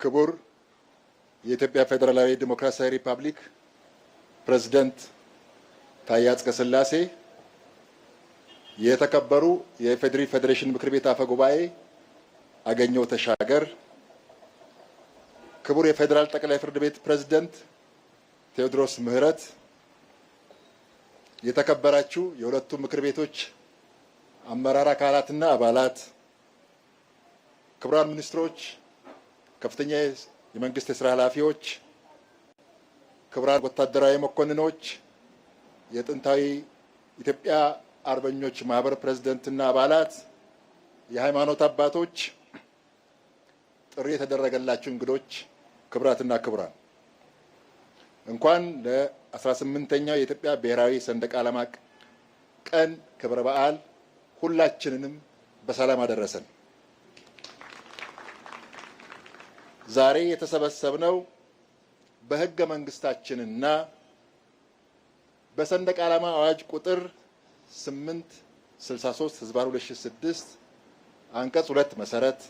ክቡር የኢትዮጵያ ፌዴራላዊ ዲሞክራሲያዊ ሪፐብሊክ ፕሬዝዳንት ታዬ አጽቀሥላሴ፣ የተከበሩ የኢፌዴሪ ፌዴሬሽን ምክር ቤት አፈ ጉባኤ አገኘሁ ተሻገር፣ ክቡር የፌዴራል ጠቅላይ ፍርድ ቤት ፕሬዝዳንት ቴዎድሮስ ምህረት፣ የተከበራችሁ የሁለቱ ምክር ቤቶች አመራር አካላትና አባላት፣ ክቡራን ሚኒስትሮች፣ ከፍተኛ የመንግስት የስራ ኃላፊዎች፣ ክቡራን ወታደራዊ መኮንኖች፣ የጥንታዊ ኢትዮጵያ አርበኞች ማህበር ፕሬዝዳንትና አባላት፣ የሃይማኖት አባቶች፣ ጥሪ የተደረገላችሁ እንግዶች፣ ክቡራትና ክቡራን እንኳን ለ18ኛው የኢትዮጵያ ብሔራዊ ሰንደቅ ዓላማ ቀን ክብረ በዓል ሁላችንንም በሰላም አደረሰን። ዛሬ የተሰበሰብነው በሕገ መንግስታችንና በሰንደቅ ዓላማ አዋጅ ቁጥር 863/2006 አንቀጽ 2 መሰረት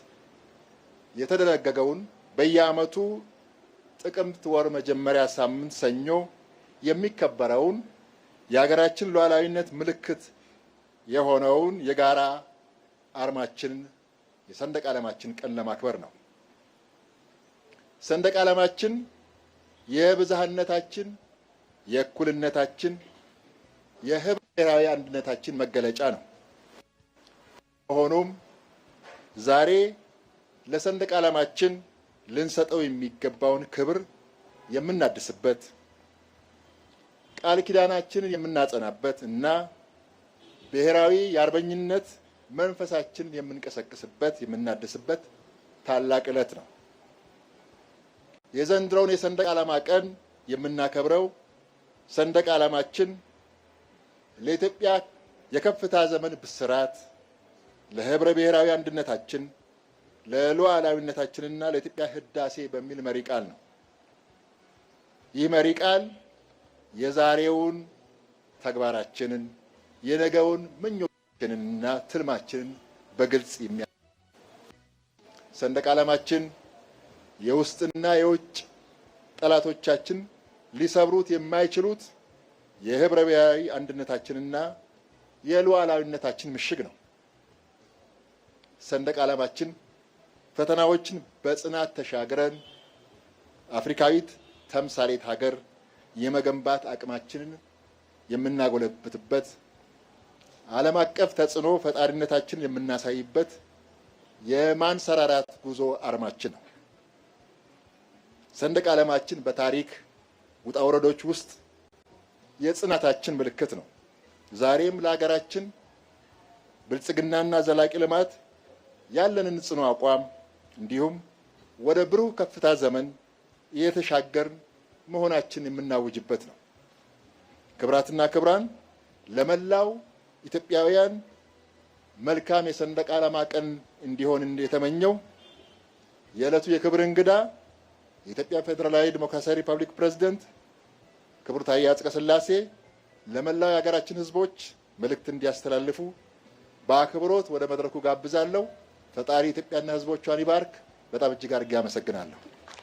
የተደነገገውን በየዓመቱ ጥቅምት ወር መጀመሪያ ሳምንት ሰኞ የሚከበረውን የሀገራችን ሉዓላዊነት ምልክት የሆነውን የጋራ አርማችንን የሰንደቅ ዓላማችን ቀን ለማክበር ነው። ሰንደቅ ዓላማችን የብዝሃነታችን፣ የእኩልነታችን፣ የህብረ ብሔራዊ አንድነታችን መገለጫ ነው። ሆኖም ዛሬ ለሰንደቅ ዓላማችን ልንሰጠው የሚገባውን ክብር የምናድስበት፣ ቃል ኪዳናችንን የምናጸናበት እና ብሔራዊ የአርበኝነት መንፈሳችንን የምንቀሰቅስበት የምናድስበት ታላቅ ዕለት ነው። የዘንድሮውን የሰንደቅ ዓላማ ቀን የምናከብረው ሰንደቅ ዓላማችን ለኢትዮጵያ የከፍታ ዘመን ብስራት፣ ለህብረ ብሔራዊ አንድነታችን፣ ለሉዓላዊነታችንና ለኢትዮጵያ ህዳሴ በሚል መሪ ቃል ነው። ይህ መሪ ቃል የዛሬውን ተግባራችንን የነገውን ምኞታችንንና ትልማችንን በግልጽ ሰንደቅ ዓላማችን የውስጥና የውጭ ጠላቶቻችን ሊሰብሩት የማይችሉት የህብረ ብሔራዊ አንድነታችንና የሉዓላዊነታችን ምሽግ ነው። ሰንደቅ ዓላማችን ፈተናዎችን በጽናት ተሻግረን አፍሪካዊት ተምሳሌት ሀገር የመገንባት አቅማችንን የምናጎለብትበት፣ ዓለም አቀፍ ተጽዕኖ ፈጣሪነታችንን የምናሳይበት የማንሰራራት ጉዞ አርማችን ነው። ሰንደቅ ዓላማችን በታሪክ ውጣ ውረዶች ውስጥ የጽናታችን ምልክት ነው። ዛሬም ለሀገራችን ብልጽግናና ዘላቂ ልማት ያለንን ጽኑ አቋም እንዲሁም ወደ ብሩህ ከፍታ ዘመን እየተሻገርን መሆናችን የምናውጅበት ነው። ክቡራትና ክቡራን፣ ለመላው ኢትዮጵያውያን መልካም የሰንደቅ ዓላማ ቀን እንዲሆን የተመኘው የዕለቱ የክብር እንግዳ የኢትዮጵያ ፌዴራላዊ ዲሞክራሲያዊ ሪፐብሊክ ፕሬዝዳንት ክቡር ታዬ አጽቀሥላሴ ለመላው የሀገራችን ሕዝቦች መልእክት እንዲያስተላልፉ በአክብሮት ወደ መድረኩ ጋብዛለሁ። ፈጣሪ ኢትዮጵያና ሕዝቦቿን ይባርክ። በጣም እጅግ አድርጌ አመሰግናለሁ።